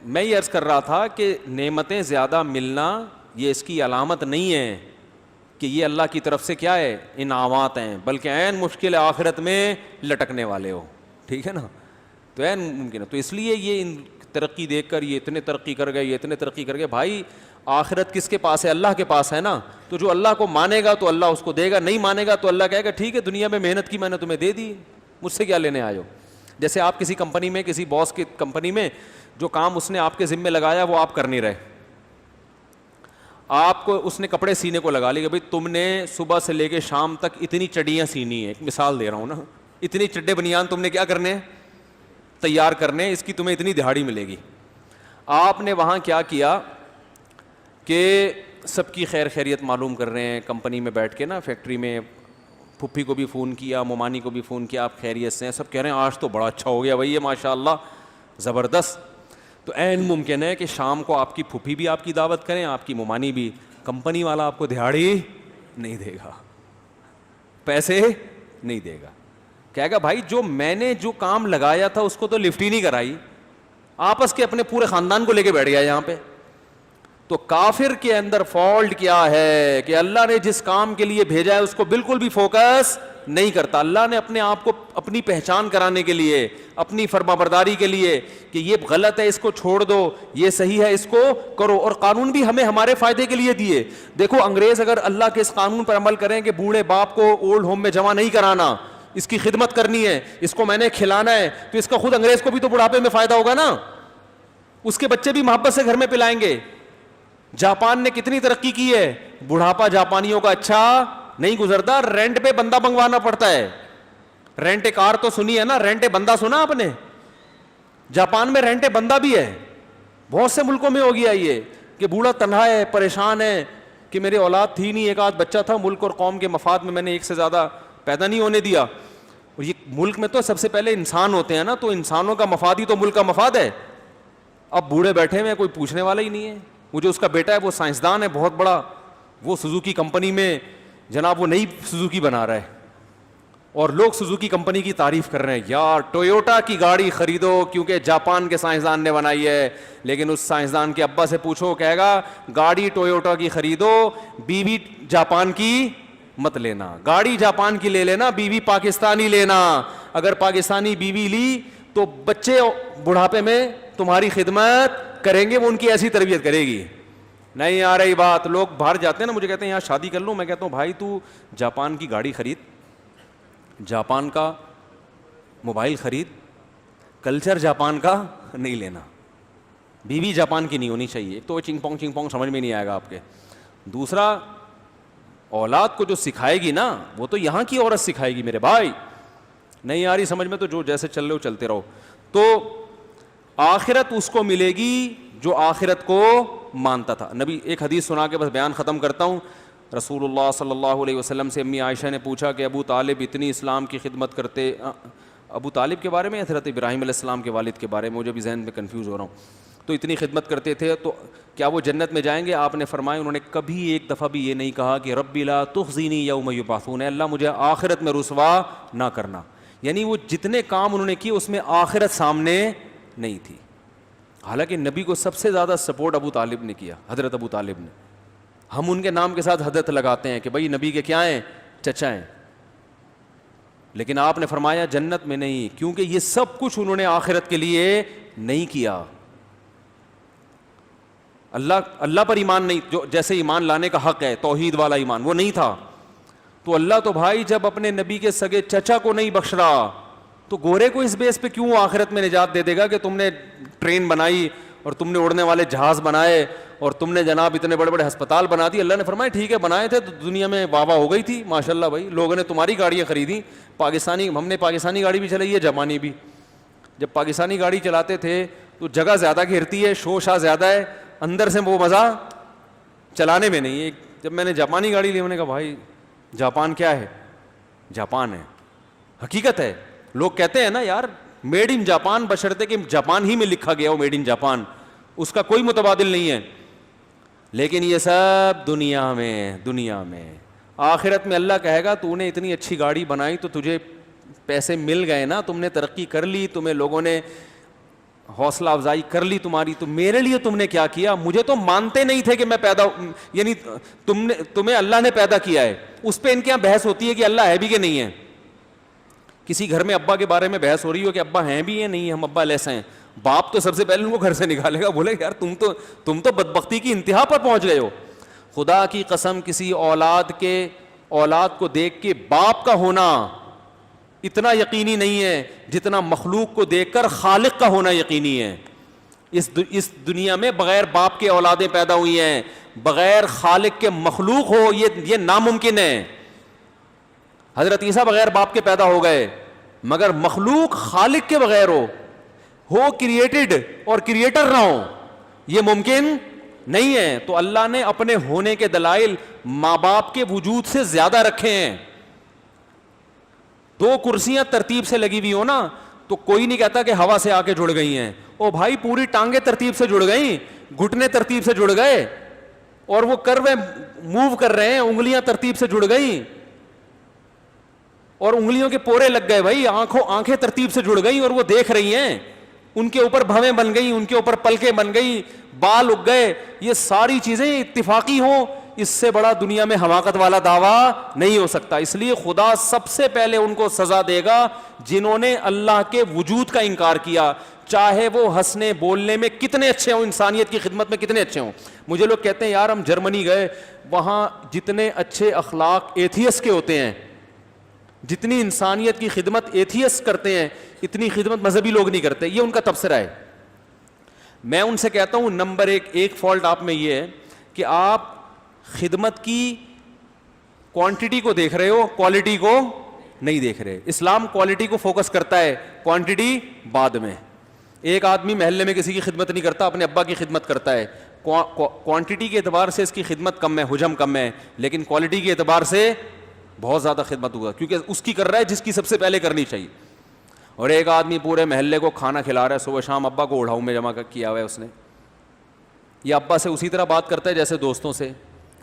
میں یہ عرض کر رہا تھا کہ نعمتیں زیادہ ملنا یہ اس کی علامت نہیں ہے کہ یہ اللہ کی طرف سے کیا ہے انعامات ہیں، بلکہ عین مشکل آخرت میں لٹکنے والے ہو. ٹھیک ہے نا؟ تو عین ممکن ہے. تو اس لیے یہ ان ترقی دیکھ کر یہ اتنے ترقی کر گئے، یہ اتنے ترقی کر گئے. بھائی آخرت کس کے پاس ہے؟ اللہ کے پاس ہے نا. تو جو اللہ کو مانے گا تو اللہ اس کو دے گا، نہیں مانے گا تو اللہ کہے گا ٹھیک ہے دنیا میں محنت کی میں نے تمہیں دے دی، مجھ سے کیا لینے آئے ہو. جیسے آپ کسی کمپنی میں، کسی باس کی کمپنی میں جو کام اس نے آپ کے ذمے لگایا وہ آپ کر نہیں رہے، آپ کو اس نے کپڑے سینے کو لگا لی کہ بھائی تم نے صبح سے لے کے شام تک اتنی چڈیاں سینی ہیں، ایک مثال دے رہا ہوں نا، اتنی چڈے بنیان تم نے کیا کرنے ہیں تیار کرنے، اس کی تمہیں اتنی دہاڑی ملے گی. آپ نے وہاں کیا کیا کہ سب کی خیر خیریت معلوم کر رہے ہیں کمپنی میں بیٹھ کے نا، فیکٹری میں پھپھی کو بھی فون کیا، ممانی کو بھی فون کیا، آپ خیریت سے ہیں؟ سب کہہ رہے ہیں آج تو بڑا اچھا ہو گیا بھائی یہ ماشاء اللہ زبردست. تو عین ممکن ہے کہ شام کو آپ کی پھپھی بھی آپ کی دعوت کریں، آپ کی ممانی بھی، کمپنی والا آپ کو دہاڑی نہیں دے گا، پیسے نہیں دے گا. کہے گا بھائی جو میں نے جو کام لگایا تھا اس کو تو لفٹ ہی نہیں کرائی، آپس کے اپنے پورے خاندان کو لے کے بیٹھ گیا یہاں پہ. تو کافر کے اندر فالٹ کیا ہے کہ اللہ نے جس کام کے لیے بھیجا ہے اس کو بالکل بھی فوکس نہیں کرتا. اللہ نے اپنے آپ کو اپنی پہچان کرانے کے لیے، اپنی فرمانبرداری کے لیے کہ یہ غلط ہے اس کو چھوڑ دو، یہ صحیح ہے اس کو کرو. اور قانون بھی ہمیں ہمارے فائدے کے لیے دیے. دیکھو انگریز اگر اللہ کے اس قانون پر عمل کریں کہ بوڑھے باپ کو اولڈ ہوم میں جمع نہیں کرانا، اس کی خدمت کرنی ہے، اس کو میں نے کھلانا ہے، تو اس کا خود انگریز کو بھی تو بڑھاپے میں فائدہ ہوگا نا، اس کے بچے بھی محبت سے گھر میں پلائیں گے. جاپان نے کتنی ترقی کی ہے، بڑھاپا جاپانیوں کا اچھا نہیں گزرتا، رینٹ پہ بندہ منگوانا پڑتا ہے. رینٹ کار تو سنی ہے نا، رینٹ بندہ سنا آپ نے؟ جاپان میں رینٹ بندہ بھی ہے. بہت سے ملکوں میں ہو گیا یہ کہ بوڑھا تنہا ہے، پریشان ہے کہ میرے اولاد تھی نہیں، ایک آدھ بچہ تھا، ملک اور قوم کے مفاد میں میں نے ایک سے زیادہ پیدا نہیں ہونے دیا. اور یہ ملک میں تو سب سے پہلے انسان ہوتے ہیں نا، تو انسانوں کا مفاد ہی تو ملک کا مفاد ہے. اب بوڑھے بیٹھے ہوئے کوئی پوچھنے والا ہی نہیں ہے. وہ جو اس کا بیٹا ہے وہ سائنسدان ہے بہت بڑا، وہ سوزوکی کمپنی میں جناب وہ نئی سوزوکی بنا رہا ہے، اور لوگ سوزوکی کمپنی کی تعریف کر رہے ہیں یار ٹویوٹا کی گاڑی خریدو کیونکہ جاپان کے سائنسدان نے بنائی ہے. لیکن اس سائنسدان کے ابا سے پوچھو، کہے گا گاڑی ٹویوٹا کی خریدو، بیوی جاپان کی مت لینا، گاڑی جاپان کی لے لینا، بیوی پاکستانی لینا. اگر پاکستانی بیوی لی تو بچے بڑھاپے میں تمہاری خدمت کریں گے، وہ ان کی ایسی تربیت کرے گی. نہیں آ رہی بات. لوگ باہر جاتے ہیں نا، مجھے کہتے ہیں یہاں شادی کر لوں، میں کہتا ہوں بھائی تو جاپان کی گاڑی خرید، جاپان کا موبائل خرید، کلچر جاپان کا نہیں لینا، بیوی جاپان کی نہیں ہونی چاہیے. ایک تو چنگ پونگ سمجھ میں نہیں آئے گا آپ کے. دوسرا اولاد کو جو سکھائے گی نا وہ تو یہاں کی عورت سکھائے گی میرے بھائی. نہیں آ رہی سمجھ میں تو جو جیسے چل رہے ہو چلتے رہو. تو آخرت اس کو ملے گی جو آخرت کو مانتا تھا. نبی ایک حدیث سنا کے بس بیان ختم کرتا ہوں. رسول اللہ صلی اللہ علیہ وسلم سے امی عائشہ نے پوچھا کہ ابو طالب اتنی اسلام کی خدمت کرتے، ابو طالب کے بارے میں حضرت ابراہیم علیہ السلام کے والد کے بارے میں، مجھے بھی ذہن میں کنفیوز ہو رہا ہوں، تو اتنی خدمت کرتے تھے تو کیا وہ جنت میں جائیں گے؟ آپ نے فرمایا انہوں نے کبھی ایک دفعہ بھی یہ نہیں کہا کہ رب لا تخزنی یوم یبعثون، اللہ مجھے آخرت میں رسوا نہ کرنا. یعنی وہ جتنے کام انہوں نے کیے اس میں آخرت سامنے نہیں تھی. حالانکہ نبی کو سب سے زیادہ سپورٹ ابو طالب نے کیا، حضرت ابو طالب نے. ہم ان کے نام کے ساتھ حضرت لگاتے ہیں کہ بھائی نبی کے کیا ہیں؟ چچا ہیں. لیکن آپ نے فرمایا جنت میں نہیں، کیونکہ یہ سب کچھ انہوں نے آخرت کے لیے نہیں کیا. اللہ پر ایمان نہیں، جو جیسے ایمان لانے کا حق ہے توحید والا ایمان، وہ نہیں تھا. تو اللہ تو بھائی جب اپنے نبی کے سگے چچا کو نہیں بخش رہا تو گورے کو اس بیس پہ کیوں آخرت میں نجات دے دے گا کہ تم نے ٹرین بنائی اور تم نے اڑنے والے جہاز بنائے اور تم نے جناب اتنے بڑے بڑے ہسپتال بنا دی. اللہ نے فرمایا ٹھیک ہے بنائے تھے تو دنیا میں واہ واہ ہو گئی تھی ماشاءاللہ، بھائی لوگوں نے تمہاری گاڑیاں خریدی. پاکستانی، ہم نے پاکستانی گاڑی بھی چلائی ہے، جاپانی بھی. جب پاکستانی گاڑی چلاتے تھے تو جگہ زیادہ گھیرتی ہے، شو شاہ زیادہ ہے، اندر سے وہ مزہ چلانے میں نہیں ہے. جب میں نے جاپانی گاڑی لی، میں نے کہا بھائی جاپان کیا ہے؟ جاپان ہے، حقیقت ہے. لوگ کہتے ہیں نا یار میڈ ان جاپان، بشرطے کہ جاپان ہی میں لکھا گیا ہو میڈ ان جاپان، اس کا کوئی متبادل نہیں ہے. لیکن یہ سب دنیا میں آخرت میں اللہ کہے گا تو نے اتنی اچھی گاڑی بنائی تو تجھے پیسے مل گئے نا، تم نے ترقی کر لی، تمہیں لوگوں نے حوصلہ افزائی کر لی تمہاری، تو میرے لیے تم نے کیا کیا؟ مجھے تو مانتے نہیں تھے کہ میں پیدا، یعنی تمہیں اللہ نے پیدا کیا ہے، اس پہ ان کے یہاں بحث ہوتی ہے کہ اللہ ہے بھی کہ نہیں ہے. کسی گھر میں ابا کے بارے میں بحث ہو رہی ہو کہ ابا ہیں بھی یا نہیں، ہم ابا لیسے ہیں، باپ تو سب سے پہلے ان کو گھر سے نکالے گا، بولے یار تم تو بدبختی کی انتہا پر پہنچ گئے ہو. خدا کی قسم کسی اولاد کو دیکھ کے باپ کا ہونا اتنا یقینی نہیں ہے جتنا مخلوق کو دیکھ کر خالق کا ہونا یقینی ہے. اس دنیا میں بغیر باپ کے اولادیں پیدا ہوئی ہیں، بغیر خالق کے مخلوق ہو یہ ناممکن ہے. حضرت عیسیٰ بغیر باپ کے پیدا ہو گئے، مگر مخلوق خالق کے بغیر ہو کریٹڈ اور کریٹر نہ ہو، یہ ممکن نہیں ہے. تو اللہ نے اپنے ہونے کے دلائل ماں باپ کے وجود سے زیادہ رکھے ہیں. دو کرسیاں ترتیب سے لگی ہوئی ہو نا تو کوئی نہیں کہتا کہ ہوا سے آ کے جڑ گئی ہیں. او بھائی پوری ٹانگیں ترتیب سے جڑ گئیں، گھٹنے ترتیب سے جڑ گئے، اور وہ کروے موو کر رہے ہیں، انگلیاں ترتیب سے جڑ گئیں اور انگلیوں کے پورے لگ گئے. بھائی آنکھیں ترتیب سے جڑ گئیں اور وہ دیکھ رہی ہیں، ان کے اوپر بھویں بن گئی، ان کے اوپر پلکیں بن گئی، بال اگ گئے. یہ ساری چیزیں اتفاقی ہوں، اس سے بڑا دنیا میں حماقت والا دعویٰ نہیں ہو سکتا. اس لیے خدا سب سے پہلے ان کو سزا دے گا جنہوں نے اللہ کے وجود کا انکار کیا، چاہے وہ ہنسنے بولنے میں کتنے اچھے ہوں، انسانیت کی خدمت میں کتنے اچھے ہوں. مجھے لوگ کہتے ہیں یار ہم جرمنی گئے، وہاں جتنے اچھے اخلاق ایتھیسٹ کے ہوتے ہیں، جتنی انسانیت کی خدمت ایتھیسٹ کرتے ہیں، اتنی خدمت مذہبی لوگ نہیں کرتے. یہ ان کا تبصرہ ہے. میں ان سے کہتا ہوں نمبر ایک فالٹ آپ میں یہ ہے کہ آپ خدمت کی کوانٹٹی کو دیکھ رہے ہو، کوالٹی کو نہیں دیکھ رہے. اسلام کوالٹی کو فوکس کرتا ہے، کوانٹٹی بعد میں. ایک آدمی محلے میں کسی کی خدمت نہیں کرتا، اپنے ابا کی خدمت کرتا ہے، کوانٹٹی کے اعتبار سے اس کی خدمت کم ہے، حجم کم ہے، لیکن کوالٹی کے اعتبار سے بہت زیادہ خدمت ہوگا، کیونکہ اس کی کر رہا ہے جس کی سب سے پہلے کرنی چاہیے. اور ایک آدمی پورے محلے کو کھانا کھلا رہا ہے، صبح شام ابا کو اڑاؤں میں جمع کیا ہوا ہے اس نے. یہ ابا سے اسی طرح بات کرتا ہے جیسے دوستوں سے،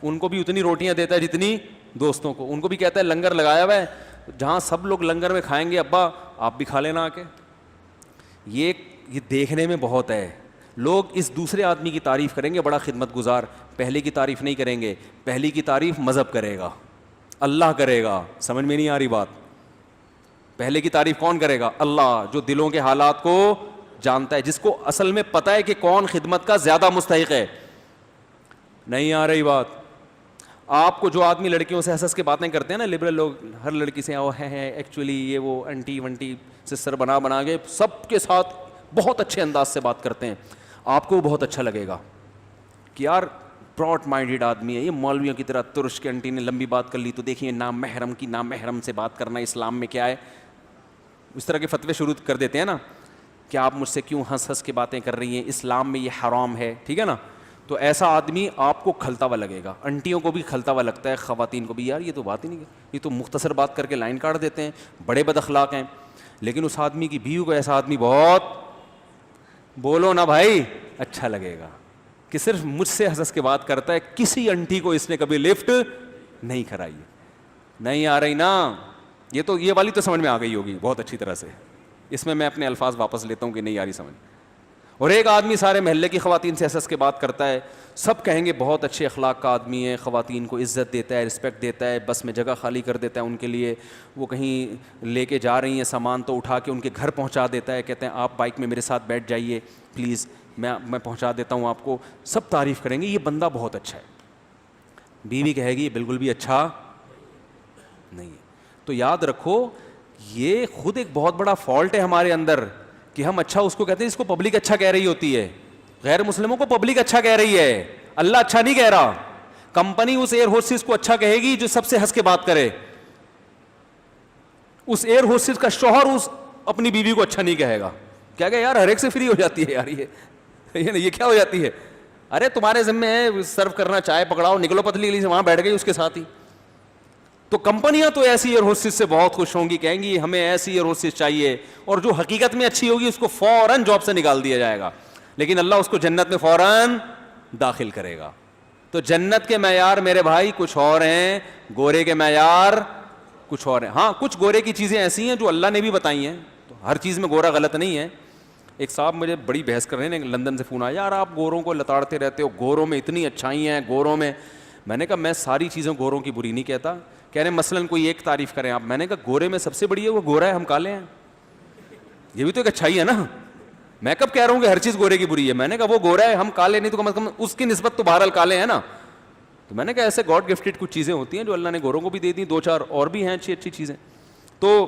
ان کو بھی اتنی روٹیاں دیتا ہے جتنی دوستوں کو. ان کو بھی کہتا ہے لنگر لگایا ہوا ہے، جہاں سب لوگ لنگر میں کھائیں گے ابا آپ بھی کھا لینا آ کے. یہ دیکھنے میں بہت ہے. لوگ اس دوسرے آدمی کی تعریف کریں گے بڑا خدمت گزار، پہلے کی تعریف نہیں کریں گے. پہلی کی تعریف مذہب کرے گا، اللہ کرے گا. سمجھ میں نہیں آ رہی بات؟ پہلے کی تعریف کون کرے گا؟ اللہ، جو دلوں کے حالات کو جانتا ہے، جس کو اصل میں پتہ ہے کہ کون خدمت کا زیادہ مستحق ہے. نہیں آ رہی بات؟ آپ کو جو آدمی لڑکیوں سے ہنس کے باتیں کرتے ہیں نا، لبرل لوگ، ہر لڑکی سے وہ ہے ایکچولی یہ وہ انٹی ونٹی سسٹر بنا کے سب کے ساتھ بہت اچھے انداز سے بات کرتے ہیں، آپ کو بہت اچھا لگے گا کہ یار براڈ مائنڈیڈ آدمی ہے یہ. مولویوں کی طرح ترش کے انٹی نے لمبی بات کر لی تو دیکھیے نام محرم کی، نام محرم سے بات کرنا اسلام میں کیا ہے. اس طرح کے فتوے شروع کر دیتے ہیں نا کہ آپ مجھ سے کیوں ہنس کے باتیں کر رہی ہیں، اسلام میں یہ حرام ہے، ٹھیک ہے نا. تو ایسا آدمی آپ کو کھلتا ہوا لگے گا. انٹیوں کو بھی کھلتا ہوا لگتا ہے، خواتین کو بھی، یار یہ تو بات ہی نہیں، یہ تو مختصر بات کر کے لائن کاٹ دیتے ہیں، بڑے بد اخلاق ہیں. لیکن اس آدمی کی بیوی کو ایسا آدمی بہت، بولو نا بھائی، اچھا لگے گا کہ صرف مجھ سے ہنس کے بات کرتا ہے، کسی انٹی کو اس نے کبھی لفٹ نہیں کرائی. نہیں آ رہی نا؟ یہ والی تو سمجھ میں آ گئی ہوگی بہت اچھی طرح سے. اس میں اپنے الفاظ واپس لیتا ہوں کہ نہیں آ رہی سمجھ. اور ایک آدمی سارے محلے کی خواتین سے ہنس کے بات کرتا ہے، سب کہیں گے بہت اچھے اخلاق کا آدمی ہے، خواتین کو عزت دیتا ہے، رسپیکٹ دیتا ہے، بس میں جگہ خالی کر دیتا ہے ان کے لیے، وہ کہیں لے کے جا رہی ہیں سامان تو اٹھا کے ان کے گھر پہنچا دیتا ہے، کہتے ہیں آپ بائک میں میرے ساتھ بیٹھ جائیے پلیز، میں پہنچا دیتا ہوں آپ کو. سب تعریف کریں گے یہ بندہ بہت اچھا ہے. بیوی کہے گی یہ بالکل بھی اچھا نہیں ہے. تو یاد رکھو یہ خود ایک بہت بڑا فالٹ ہے ہمارے اندر کہ ہم اچھا اس کو کہتے ہیں اس کو پبلک اچھا کہہ رہی ہوتی ہے. غیر مسلموں کو پبلک اچھا کہہ رہی ہے، اللہ اچھا نہیں کہہ رہا. کمپنی اس ایئر ہوسٹس کو اچھا کہے گی جو سب سے ہنس کے بات کرے. اس ایئر ہوسٹس کا شوہر اس اپنی بیوی کو اچھا نہیں کہے گا. کیا کہ یار ہر ایک سے فری ہو جاتی ہے یار، یہ کیا ہو جاتی ہے؟ ارے تمہارے ذمہ ہے سرو کرنا، چائے پکڑاؤ، نکلو پتلی گلی سے وہاں بیٹھ گئی اس کے ساتھ ہی. تو کمپنیاں تو ایسی ایئر ہوسٹس سے بہت خوش ہوں گی، کہیں گی ہمیں ایسی ایئر ہوسٹس چاہیے، اور جو حقیقت میں اچھی ہوگی اس کو فوراً جاب سے نکال دیا جائے گا. لیکن اللہ اس کو جنت میں فوراً داخل کرے گا. تو جنت کے معیار میرے بھائی کچھ اور ہیں، گورے کے معیار کچھ اور ہیں. ہاں کچھ گورے کی چیزیں ایسی ہیں جو اللہ نے بھی بتائی ہیں، تو ہر چیز میں گورا غلط نہیں ہے. ایک صاحب مجھے بڑی بحث کر رہے ہیں, لندن سے فون آیا, یار آپ گوروں کو لتاڑتے رہتے ہو, گوروں میں اتنی اچھائی ہیں گوروں میں. میں نے کہا میں ساری چیزیں گوروں کی بری نہیں کہتا. کہہ رہے ہیں مثلاً کوئی ایک تعریف کریں آپ. میں نے کہا گورے میں سب سے بڑی ہے وہ گورا ہے, ہم کالے ہیں, یہ بھی تو ایک اچھائی ہے نا. میں کب کہہ رہا ہوں کہ ہر چیز گورے کی بری ہے, میں نے کہا وہ گورا ہے ہم کالے نہیں, تو کم از کم اس کی نسبت تو بہرحال کالے ہیں نا. تو میں نے کہا ایسے گاڈ گفٹڈ کچھ چیزیں ہوتی ہیں جو اللہ نے گوروں کو بھی دے دی, 2-4 اور بھی ہیں اچھی اچھی چیزیں. تو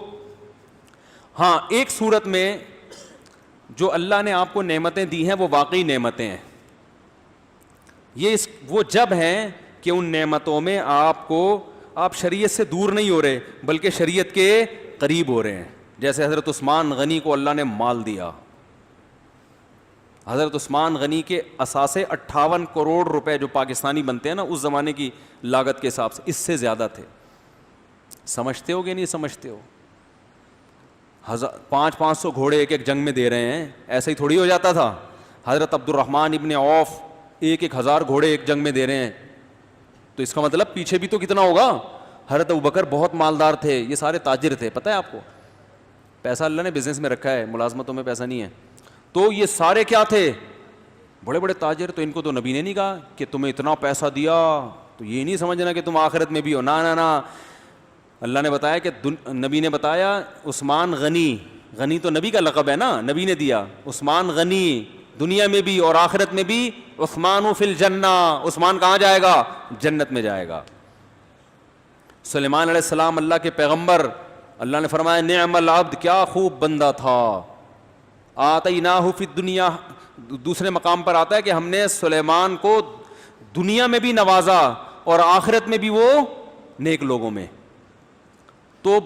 ہاں ایک صورت میں جو اللہ نے آپ کو نعمتیں دی ہیں وہ واقعی نعمتیں ہیں. یہ وہ جب ہیں کہ ان نعمتوں میں آپ شریعت سے دور نہیں ہو رہے بلکہ شریعت کے قریب ہو رہے ہیں. جیسے حضرت عثمان غنی کو اللہ نے مال دیا. حضرت عثمان غنی کے اثاثے 58 کروڑ روپے جو پاکستانی بنتے ہیں نا اس زمانے کی لاگت کے حساب سے اس سے زیادہ تھے. سمجھتے ہو کہ نہیں سمجھتے ہو؟ 500 گھوڑے ایک جنگ میں دے رہے ہیں, ایسا ہی تھوڑی ہو جاتا تھا. حضرت عبد الرحمن ابن عوف 1000 گھوڑے ایک جنگ میں دے رہے ہیں, تو اس کا مطلب پیچھے بھی تو کتنا ہوگا. حضرت ابوبکر بہت مالدار تھے, یہ سارے تاجر تھے. پتہ ہے آپ کو پیسہ اللہ نے بزنس میں رکھا ہے, ملازمتوں میں پیسہ نہیں ہے. تو یہ سارے کیا تھے؟ بڑے بڑے تاجر. تو ان کو تو نبی نے نہیں کہا کہ تمہیں اتنا پیسہ دیا تو یہ نہیں سمجھنا کہ تم آخرت میں بھی ہو, نا. اللہ نے بتایا کہ نبی نے بتایا عثمان غنی تو نبی کا لقب ہے نا, نبی نے دیا. عثمان غنی دنیا میں بھی اور آخرت میں بھی. عثمان فی الجنہ, عثمان کہاں جائے گا؟ جنت میں جائے گا. سلیمان علیہ السلام اللہ کے پیغمبر, اللہ نے فرمایا نعم العبد, کیا خوب بندہ تھا. آتیناہ فی الدنیا, دوسرے مقام پر آتا ہے کہ ہم نے سلیمان کو دنیا میں بھی نوازا اور آخرت میں بھی وہ نیک لوگوں میں. تو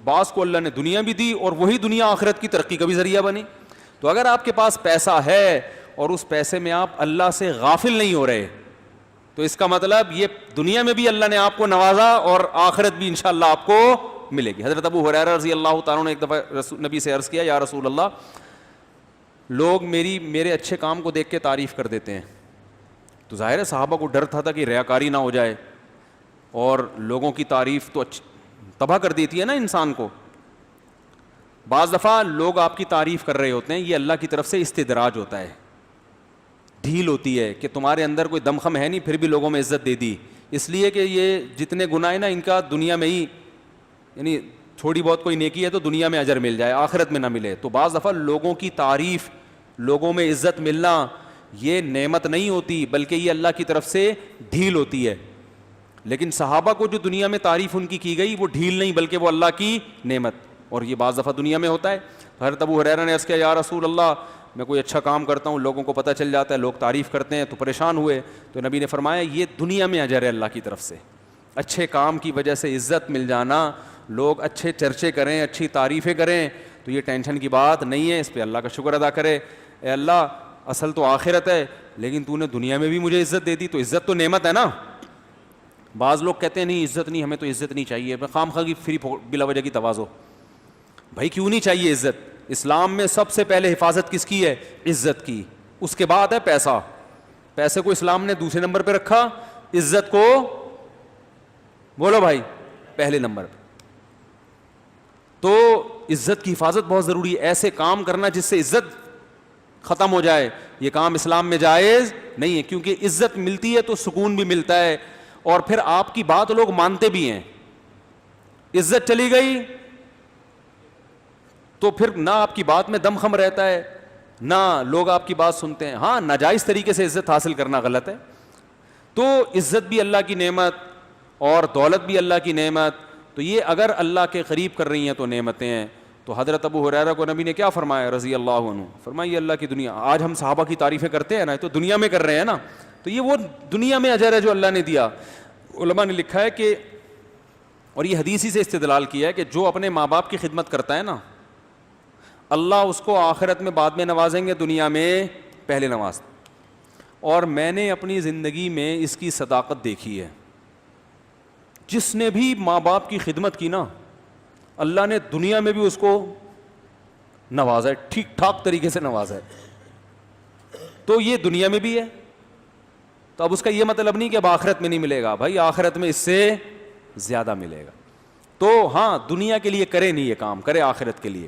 بعض کو اللہ نے دنیا بھی دی اور وہی دنیا آخرت کی ترقی کا بھی ذریعہ بنی. تو اگر آپ کے پاس پیسہ ہے اور اس پیسے میں آپ اللہ سے غافل نہیں ہو رہے تو اس کا مطلب یہ دنیا میں بھی اللہ نے آپ کو نوازا اور آخرت بھی انشاءاللہ آپ کو ملے گی. حضرت ابو ہریرہ رضی اللہ تعالیٰ نے ایک دفعہ نبی سے عرض کیا, یا رسول اللہ لوگ میرے اچھے کام کو دیکھ کے تعریف کر دیتے ہیں. تو ظاہر ہے صحابہ کو ڈر تھا کہ ریاکاری نہ ہو جائے, اور لوگوں کی تعریف تو تباہ کر دیتی ہے نا انسان کو. بعض دفعہ لوگ آپ کی تعریف کر رہے ہوتے ہیں, یہ اللہ کی طرف سے استدراج ہوتا ہے, ڈھیل ہوتی ہے کہ تمہارے اندر کوئی دمخم ہے نہیں پھر بھی لوگوں میں عزت دے دی, اس لیے کہ یہ جتنے گناہ ہیں نا ان کا دنیا میں ہی, یعنی تھوڑی بہت کوئی نیکی ہے تو دنیا میں اجر مل جائے آخرت میں نہ ملے. تو بعض دفعہ لوگوں کی تعریف, لوگوں میں عزت ملنا یہ نعمت نہیں ہوتی بلکہ یہ اللہ کی طرف سے ڈھیل ہوتی ہے. لیکن صحابہ کو جو دنیا میں تعریف ان کی گئی وہ ڈھیل نہیں بلکہ وہ اللہ کی نعمت, اور یہ بعض دفعہ دنیا میں ہوتا ہے. حضرت ابو ہریرہ نے عرض کیا, یا رسول اللہ میں کوئی اچھا کام کرتا ہوں, لوگوں کو پتہ چل جاتا ہے, لوگ تعریف کرتے ہیں, تو پریشان ہوئے. تو نبی نے فرمایا یہ دنیا میں اجر ہے اللہ کی طرف سے. اچھے کام کی وجہ سے عزت مل جانا, لوگ اچھے چرچے کریں, اچھی تعریفیں کریں, تو یہ ٹینشن کی بات نہیں ہے, اس پہ اللہ کا شکر ادا کرے. اے اللہ اصل تو آخرت ہے لیکن تو نے دنیا میں بھی مجھے عزت دے دی, تو عزت تو نعمت ہے نا. بعض لوگ کہتے ہیں نہیں عزت نہیں, ہمیں تو عزت نہیں چاہیے, خام خواہ کی فری بلا وجہ کی تواضع. بھائی کیوں نہیں چاہیے عزت؟ اسلام میں سب سے پہلے حفاظت کس کی ہے؟ عزت کی. اس کے بعد ہے پیسہ. پیسے کو اسلام نے دوسرے نمبر پہ رکھا, عزت کو بولو بھائی پہلے نمبر پہ. تو عزت کی حفاظت بہت ضروری ہے. ایسے کام کرنا جس سے عزت ختم ہو جائے, یہ کام اسلام میں جائز نہیں ہے, کیونکہ عزت ملتی ہے تو سکون بھی ملتا ہے اور پھر آپ کی بات لوگ مانتے بھی ہیں. عزت چلی گئی تو پھر نہ آپ کی بات میں دم خم رہتا ہے نہ لوگ آپ کی بات سنتے ہیں. ہاں ناجائز طریقے سے عزت حاصل کرنا غلط ہے. تو عزت بھی اللہ کی نعمت اور دولت بھی اللہ کی نعمت, تو یہ اگر اللہ کے قریب کر رہی ہیں تو نعمتیں ہیں. تو حضرت ابو ہریرہ کو نبی نے کیا فرمایا رضی اللہ عنہ, فرمایا یہ اللہ کی دنیا. آج ہم صحابہ کی تعریفیں کرتے ہیں نا, تو دنیا میں کر رہے ہیں نا, تو یہ وہ دنیا میں اجر ہے جو اللہ نے دیا. علماء نے لکھا ہے کہ, اور یہ حدیثی سے استدلال کیا ہے کہ جو اپنے ماں باپ کی خدمت کرتا ہے نا, اللہ اس کو آخرت میں بعد میں نوازیں گے, دنیا میں پہلے نواز. اور میں نے اپنی زندگی میں اس کی صداقت دیکھی ہے. جس نے بھی ماں باپ کی خدمت کی نا, اللہ نے دنیا میں بھی اس کو نوازا ہے, ٹھیک ٹھاک طریقے سے نوازا ہے. تو یہ دنیا میں بھی ہے. تو اب اس کا یہ مطلب نہیں کہ اب آخرت میں نہیں ملے گا. بھائی آخرت میں اس سے زیادہ ملے گا. تو ہاں دنیا کے لیے کرے نہیں یہ کام, کرے آخرت کے لیے.